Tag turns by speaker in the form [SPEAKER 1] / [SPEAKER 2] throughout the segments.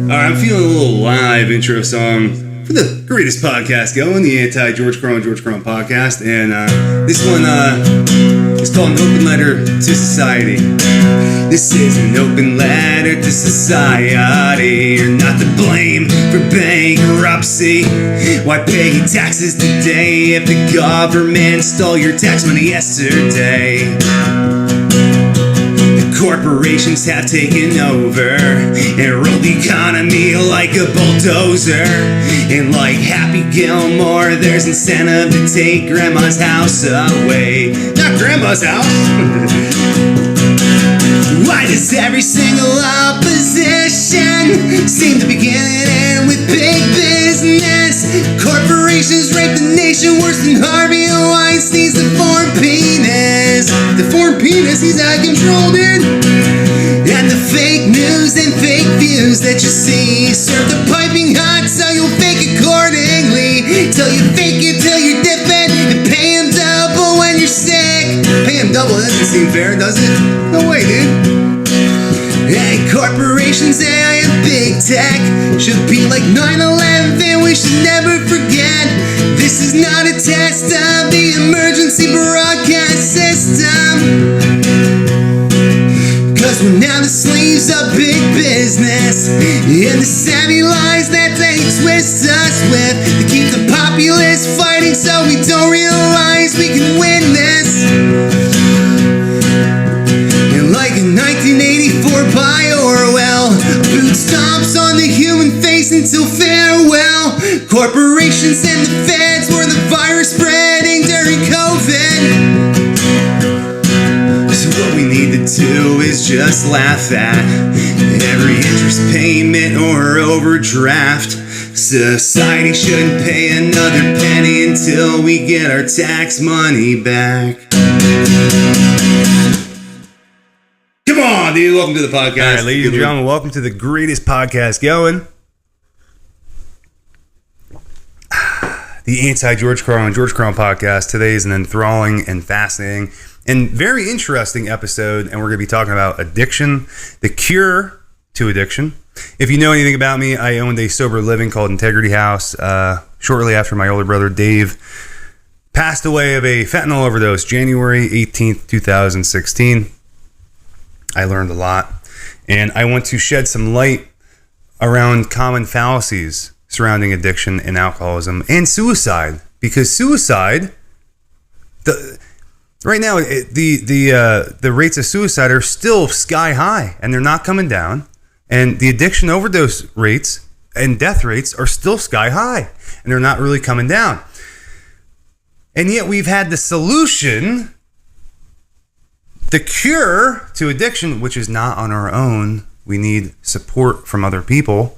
[SPEAKER 1] Alright, I'm feeling a little live intro song for the greatest podcast going, the anti-George Carlin podcast, and this one is called An Open Letter to Society. This is an open letter to society. You're not to blame for bankruptcy. Why pay taxes today if the government stole your tax money yesterday? Corporations have taken over and ruled the economy like a bulldozer. And like Happy Gilmore, there's incentive to take grandma's house away. Not grandma's house. Why does every single opposition seem to begin and end with big business? Corporations rape the nation worse than Harvey Weinstein's deformed penis. Deformed penis, he's out of control, dude. And the fake news and fake views that you see serve the piping hot, so you'll fake accordingly. Till you fake it till you're different and pay him double when you're sick. Pay him double, that doesn't seem fair, does it? No way, dude. Hey, corporations and big tech should be like 9/11, we should never forget. This is not a test of the emergency broadcast system. Cause we're now the slaves of big business and the savvy lies that they twist us with to keep the populace fighting so we don't realize we can win this. And like in 1984 by Orwell, boot stomps on the human face until farewell. Corporations and the feds were the virus spreading during COVID. So what we need to do is just laugh at every interest payment or overdraft. Society shouldn't pay another penny until we get our tax money back. Come on, dude. Welcome to the podcast.
[SPEAKER 2] All right, ladies and gentlemen, welcome to the greatest podcast going. The anti-George Carlin podcast. Today is an enthralling and fascinating and very interesting episode, and we're going to be talking about addiction, the cure to addiction. If you know anything about me, I owned a sober living called Integrity House shortly after my older brother Dave passed away of a fentanyl overdose, January 18th, 2016. I learned a lot, and I want to shed some light around common fallacies surrounding addiction and alcoholism and suicide, because suicide, right now, the rates of suicide are still sky high, and they're not coming down. And the addiction overdose rates and death rates are still sky high, and they're not really coming down. And yet we've had the solution, the cure to addiction, which is not on our own. We need support from other people.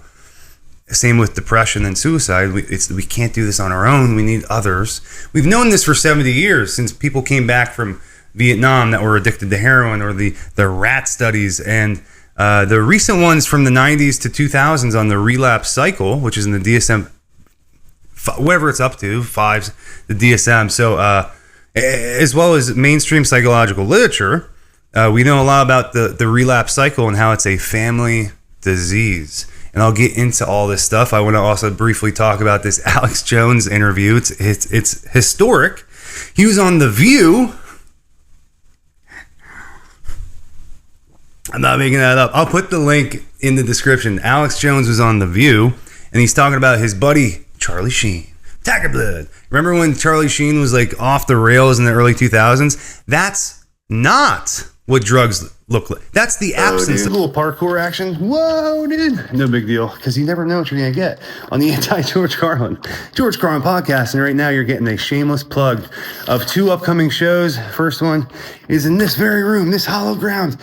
[SPEAKER 2] Same with depression and suicide. We can't do this on our own. We need others. We've known this for 70 years, since people came back from Vietnam that were addicted to heroin, or the rat studies, and the recent ones from the 90s to 2000s on the relapse cycle, which is in the DSM, whatever it's up to, 5's the DSM. So as well as mainstream psychological literature, we know a lot about the relapse cycle and how it's a family disease. And I'll get into all this stuff. I want to also briefly talk about this Alex Jones interview. It's historic. He was on The View. I'm not making that up. I'll put the link in the description. Alex Jones was on The View, and he's talking about his buddy, Charlie Sheen. Tiger Blood. Remember when Charlie Sheen was like off the rails in the early 2000s? That's not what drugs look like. That's the absence of a little parkour action. Whoa, dude. No big deal, because you never know what you're going to get on the anti-George Carlin podcast. And right now you're getting a shameless plug of 2 upcoming shows. First one is in this very room, this hollow ground,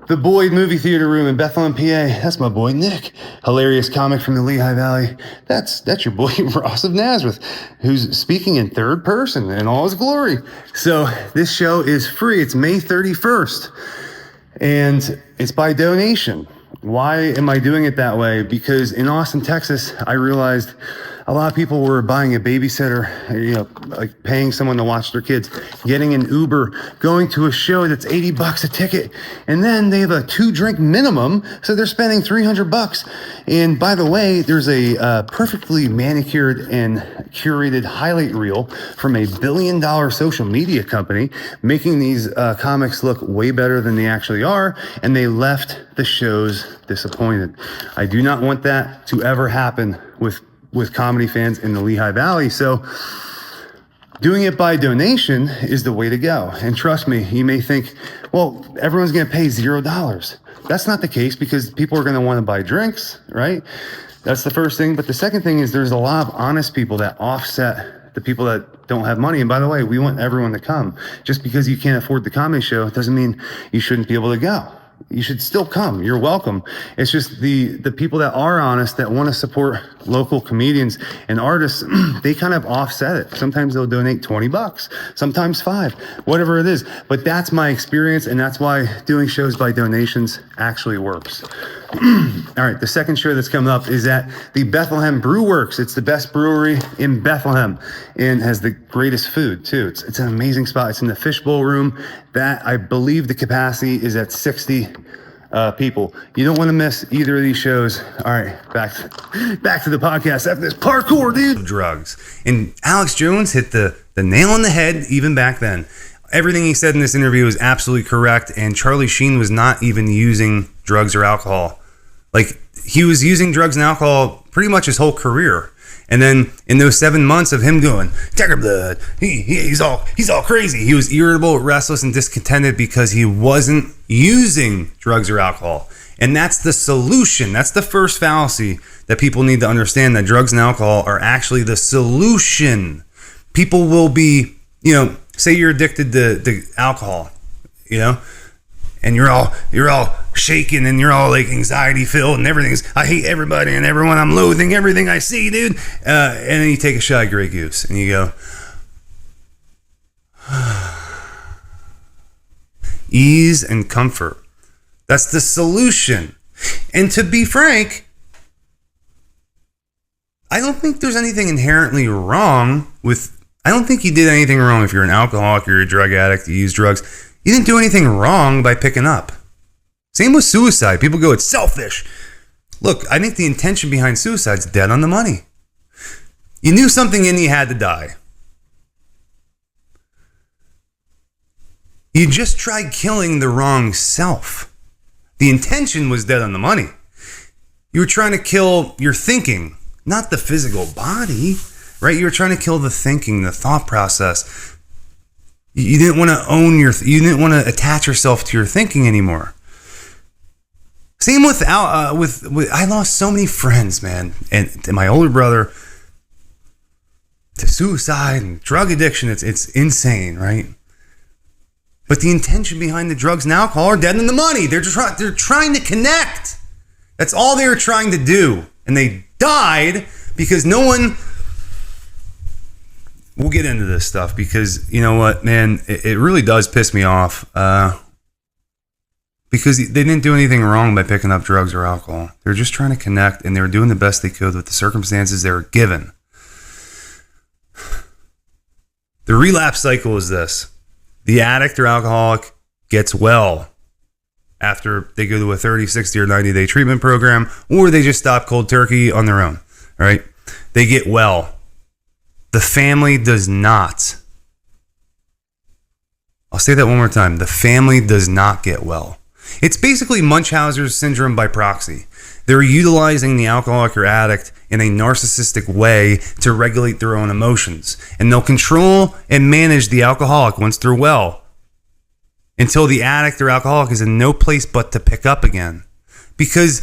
[SPEAKER 2] the Boyd movie theater room in Bethlehem, PA. That's my boy Nick, hilarious comic from the Lehigh Valley. That's your boy Ross of Nazareth, who's speaking in third person in all his glory. So this show is free. It's May 31st, and it's by donation. Why am I doing it that way? Because in Austin, Texas, I realized A lot of people were buying a babysitter, like paying someone to watch their kids, getting an Uber, going to a show that's $80 a ticket, and then they have a 2-drink minimum, so they're spending $300. And by the way, there's a perfectly manicured and curated highlight reel from a $1 billion social media company making these comics look way better than they actually are, and they left the shows disappointed. I do not want that to ever happen with comedy fans in the Lehigh Valley. So doing it by donation is the way to go. And trust me, you may think, well, everyone's going to pay $0. That's not the case, because people are going to want to buy drinks, right? That's the first thing. But the second thing is there's a lot of honest people that offset the people that don't have money. And by the way, we want everyone to come. Just because you can't afford the comedy show doesn't mean you shouldn't be able to go. You should still come. You're welcome. It's just the people that are honest, that want to support local comedians and artists, they kind of offset it. Sometimes they'll donate $20, sometimes $5, whatever it is. But that's my experience, and that's why doing shows by donations actually works. All right, the second show that's coming up is at the Bethlehem Brew Works. It's the best brewery in Bethlehem and has the greatest food too. It's an amazing spot. It's in the fishbowl room. That, I believe the capacity is at 60 people. You don't want to miss either of these shows. All right, back to the podcast after this parkour, dude. Drugs. And Alex Jones hit the nail on the head even back then. Everything he said in this interview is absolutely correct, and Charlie Sheen was not even using drugs or alcohol. Like, he was using drugs and alcohol pretty much his whole career. And then in those 7 months of him going, Tiger Blood, he's all crazy. He was irritable, restless, and discontented because he wasn't using drugs or alcohol. And that's the solution. That's the first fallacy that people need to understand, that drugs and alcohol are actually the solution. People will be, say you're addicted to alcohol, and you're all shaking and you're all like anxiety filled and I hate everybody and everyone. I'm loathing everything I see, dude. And then you take a shot of Grey Goose and you go, ease and comfort. That's the solution. And to be frank, I don't think there's anything inherently wrong I don't think you did anything wrong if you're an alcoholic or you're a drug addict, you use drugs. You didn't do anything wrong by picking up. Same with suicide. People go, it's selfish. Look, I think the intention behind suicide is dead on the money. You knew something and you had to die. You just tried killing the wrong self. The intention was dead on the money. You were trying to kill your thinking, not the physical body, right? You were trying to kill the thinking, the thought process. You didn't want to you didn't want to attach yourself to your thinking anymore. Same with I lost so many friends, man, and my older brother to suicide and drug addiction. It's insane, right? But the intention behind the drugs and alcohol are dead in the money. They're trying to connect. That's all they were trying to do, and they died because no one. We'll get into this stuff because, you know what, man, it really does piss me off because they didn't do anything wrong by picking up drugs or alcohol. They're just trying to connect, and they were doing the best they could with the circumstances they were given. The relapse cycle is this. The addict or alcoholic gets well after they go to a 30, 60, or 90-day treatment program, or they just stop cold turkey on their own, all right? They get well. The family does not. I'll say that one more time. The family does not get well. It's basically Munchausen's syndrome by proxy. They're utilizing the alcoholic or addict in a narcissistic way to regulate their own emotions. And they'll control and manage the alcoholic once they're well, until the addict or alcoholic is in no place but to pick up again. Because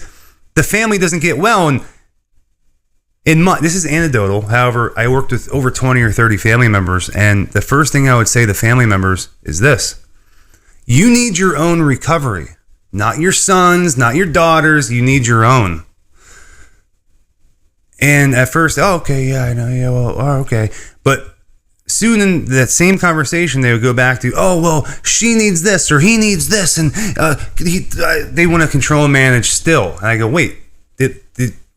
[SPEAKER 2] the family doesn't get well. And this is anecdotal. However, I worked with over 20 or 30 family members, and the first thing I would say to family members is this. You need your own recovery. Not your sons, not your daughters. You need your own. And at first, okay, yeah, I know, yeah, well, okay. But soon in that same conversation, they would go back to, well, she needs this or he needs this, and they want to control and manage still. And I go, wait,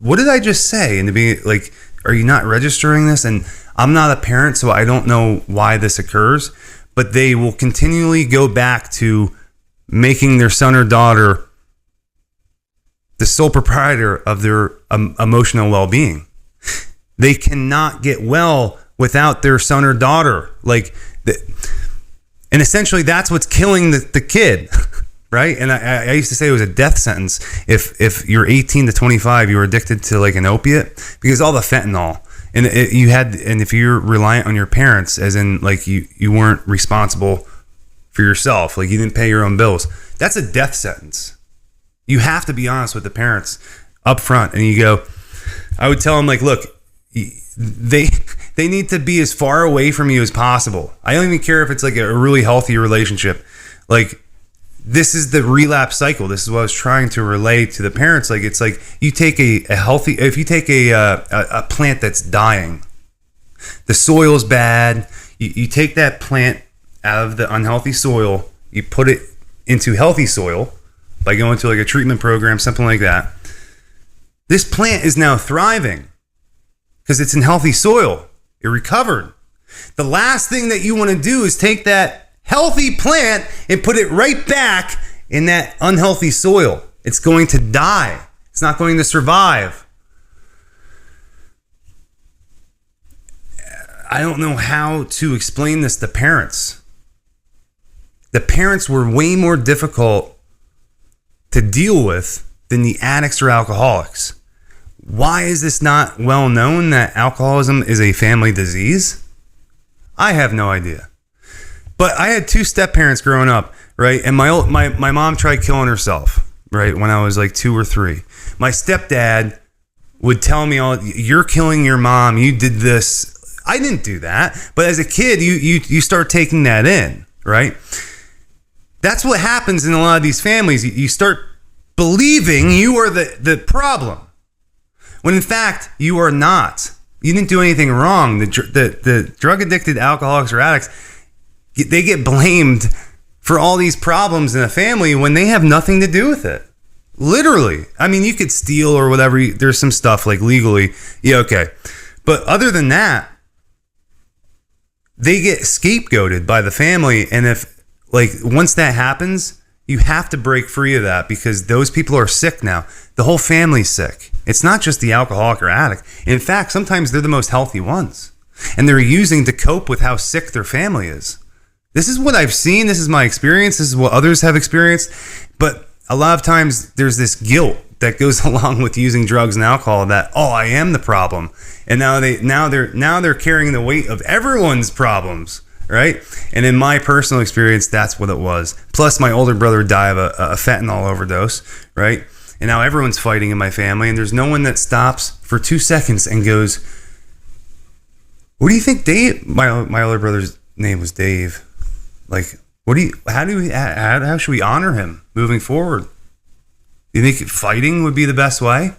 [SPEAKER 2] what did I just say? And to be like, Are you not registering this? And I'm not a parent, so I don't know why this occurs, but they will continually go back to making their son or daughter the sole proprietor of their emotional well-being. They cannot get well without their son or daughter. And essentially that's what's killing the kid, right? And I used to say it was a death sentence if you're 18 to 25, you were addicted to like an opiate, because all the fentanyl, and if you're reliant on your parents, as in like you weren't responsible for yourself, like you didn't pay your own bills, that's a death sentence. You have to be honest with the parents up front, and I would tell them, like, look, they need to be as far away from you as possible. I don't even care if it's like a really healthy relationship. Like, this is the relapse cycle. This is what I was trying to relay to the parents. Like, it's like you take if you take a plant that's dying, the soil's bad. You take that plant out of the unhealthy soil, you put it into healthy soil by going to like a treatment program, something like that. This plant is now thriving because it's in healthy soil. It recovered. The last thing that you want to do is take that healthy plant and put it right back in that unhealthy soil. It's going to die. It's not going to survive. I don't know how to explain this to parents. The parents were way more difficult to deal with than the addicts or alcoholics. Why is this not well known that alcoholism is a family disease? I have no idea. But I had 2 step parents growing up, right? And my mom tried killing herself, right, when I was like 2 or 3. My stepdad would tell me, you're killing your mom, you did this. I didn't do that. But as a kid, you start taking that in, right? That's what happens in a lot of these families. You start believing you are the problem, when in fact you are not. You didn't do anything wrong. The drug addicted alcoholics or addicts, they get blamed for all these problems in a family when they have nothing to do with it. Literally. I mean, you could steal or whatever. There's some stuff like legally. Yeah, okay. But other than that, they get scapegoated by the family. And once that happens, you have to break free of that, because those people are sick now. The whole family's sick. It's not just the alcoholic or addict. In fact, sometimes they're the most healthy ones, and they're using to cope with how sick their family is. This is what I've seen. This is my experience. This is what others have experienced. But a lot of times there's this guilt that goes along with using drugs and alcohol, that, I am the problem. And now they're carrying the weight of everyone's problems. Right? And in my personal experience, that's what it was. Plus, my older brother died of a fentanyl overdose, right? And now everyone's fighting in my family, and there's no one that stops for 2 seconds and goes, what do you think Dave, my older brother's name was Dave. Like, how should we honor him moving forward? Do you think fighting would be the best way?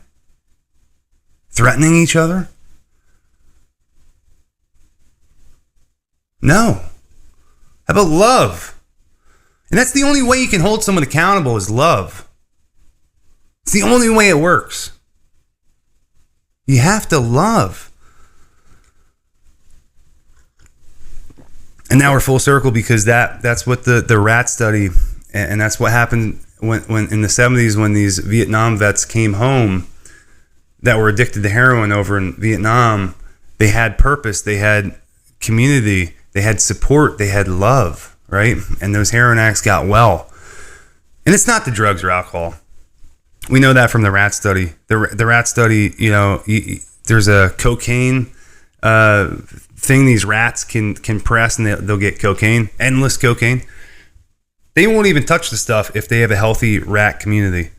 [SPEAKER 2] Threatening each other? No. How about love? And that's the only way you can hold someone accountable, is love. It's the only way it works. You have to love. And now we're full circle, because that's what the rat study, and that's what happened when in the 70s, when these Vietnam vets came home that were addicted to heroin over in Vietnam. They had purpose, they had community, they had support, they had love, right? And those heroin addicts got well. And it's not the drugs or alcohol. We know that from the rat study. The rat study, there's a cocaine thing these rats can press, and they'll get cocaine, endless cocaine. They won't even touch the stuff if they have a healthy rat community.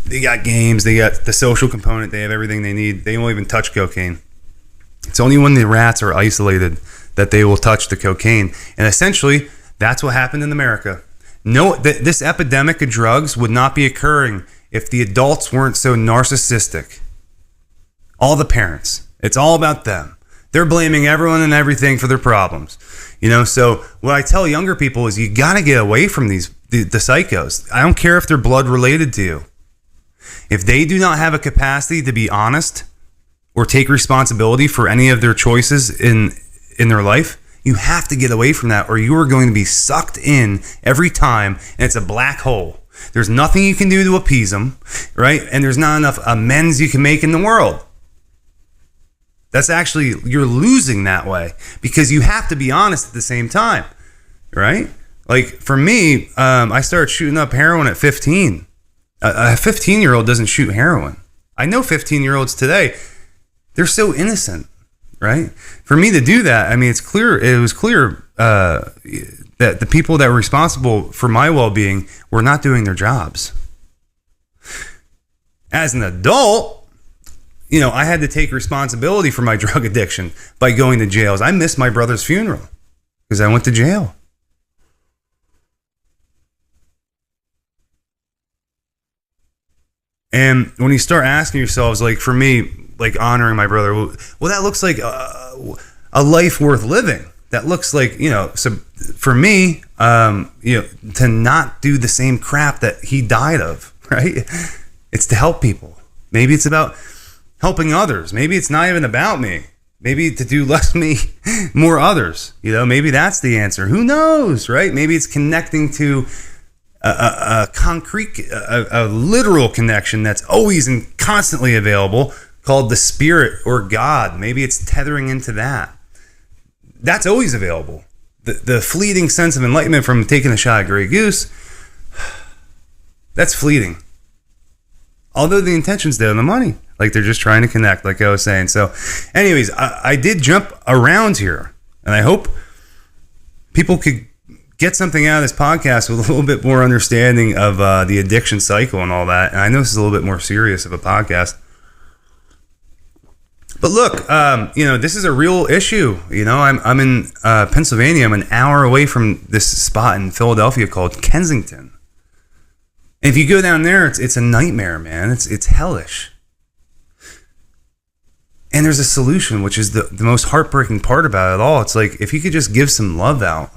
[SPEAKER 2] They got games, they got the social component, they have everything they need. They won't even touch cocaine. It's only when the rats are isolated that they will touch the cocaine. And essentially, that's what happened in America. This epidemic of drugs would not be occurring if the adults weren't so narcissistic. All the parents. It's all about them. They're blaming everyone and everything for their problems. So what I tell younger people is, you got to get away from the psychos. I don't care if they're blood related to you. If they do not have a capacity to be honest or take responsibility for any of their choices in their life, you have to get away from that, or you are going to be sucked in every time, and it's a black hole. There's nothing you can do to appease them, right? And there's not enough amends you can make in the world. That's actually, you're losing that way, because you have to be honest at the same time, right? Like for me, I started shooting up heroin at 15. A 15-year-old doesn't shoot heroin. I know 15-year-olds today, they're so innocent, right? For me to do that, I mean, it was clear that the people that were responsible for my well-being were not doing their jobs. As an adult, you know, I had to take responsibility for my drug addiction by going to jails. I missed my brother's funeral because I went to jail. And when you start asking yourselves, like for me, like honoring my brother, well, that looks like a life worth living. That looks like, you know, so for me, you know, to not do the same crap that he died of, right? It's to help people. Maybe it's about helping others. Maybe it's not even about me. Maybe to do less me, more others. You know, maybe that's the answer. Who knows, right? Maybe it's connecting to a concrete, a literal connection that's always and constantly available, called the Spirit or God. Maybe it's tethering into that. That's always available. The fleeting sense of enlightenment from taking a shot at Grey Goose, that's fleeting. Although the intention's there, the money. Like they're just trying to connect, like I was saying. So anyways, I did jump around here, and I hope people could get something out of this podcast with a little bit more understanding of the addiction cycle and all that. And I know this is a little bit more serious of a podcast. But look, you know, this is a real issue. You know, I'm in Pennsylvania. I'm an hour away from this spot in Philadelphia called Kensington. And if you go down there, it's a nightmare, man. It's hellish. And there's a solution, which is the most heartbreaking part about it all. It's like, if you could just give some love out.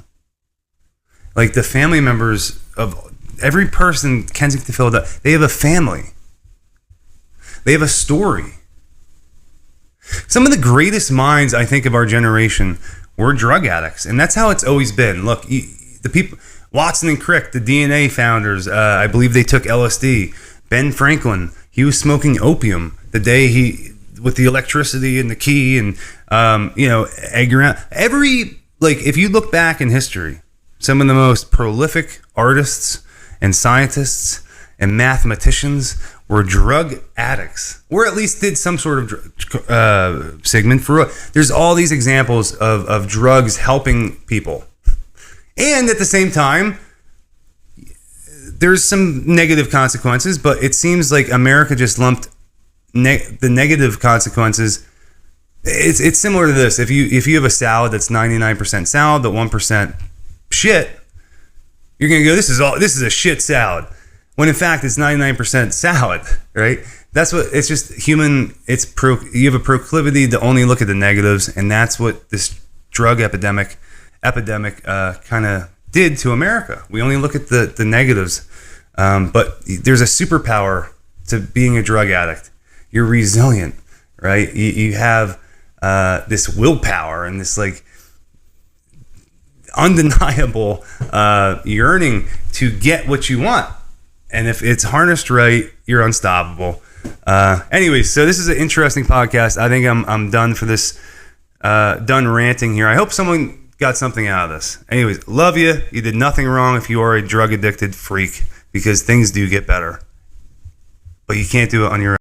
[SPEAKER 2] Like the family members of every person in Kensington, Philadelphia, they have a family. They have a story. Some of the greatest minds, I think, of our generation were drug addicts. And that's how it's always been. Look, the people, Watson and Crick, the DNA founders, I believe they took LSD. Ben Franklin, he was smoking opium the day with the electricity and the key and, you know, egg around. If you look back in history, some of the most prolific artists and scientists and mathematicians were drug addicts, or at least did some sort of segment for it. There's all these examples of drugs helping people. And at the same time, there's some negative consequences, but it seems like America just lumped the negative consequences. It's similar to this. If you have a salad that's 99% salad, but 1% shit, you're gonna go, this is a shit salad, when in fact it's 99% salad, right? That's what it's just human. You have a proclivity to only look at the negatives, and that's what this drug epidemic kind of did to America. We only look at the negatives, but there's a superpower to being a drug addict. You're resilient, right? You have this willpower and this like undeniable yearning to get what you want. And if it's harnessed right, you're unstoppable. Anyways, so this is an interesting podcast. I think I'm done for this, done ranting here. I hope someone got something out of this. Anyways, love you. You did nothing wrong if you are a drug addicted freak, because things do get better. But you can't do it on your own.